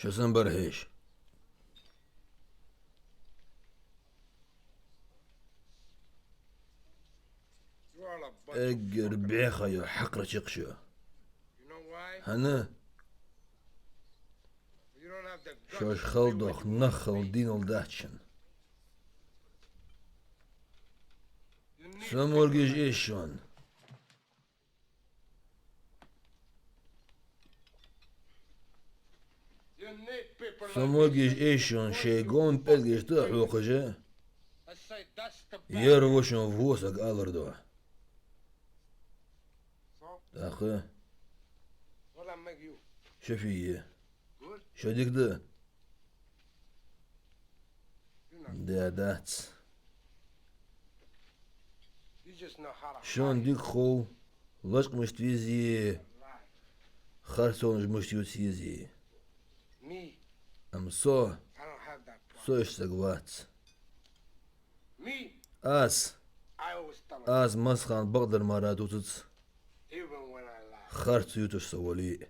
شسن برهش اجر بيخا يا حقرة شقشو هنا شوش خلدوخ نخل دينول داتشن سمورجيش ايشون سمورجيش ايشون شيغون بلجيش تحوقجه يروشون فوسك الردو اخي شفيه شو ديك ده دات شون ديك خو لشق مشتويزي خرسون مشتويزي ام سو اشتقوات اس مسخان بقدر مرات وتت خرت يوتش سوالي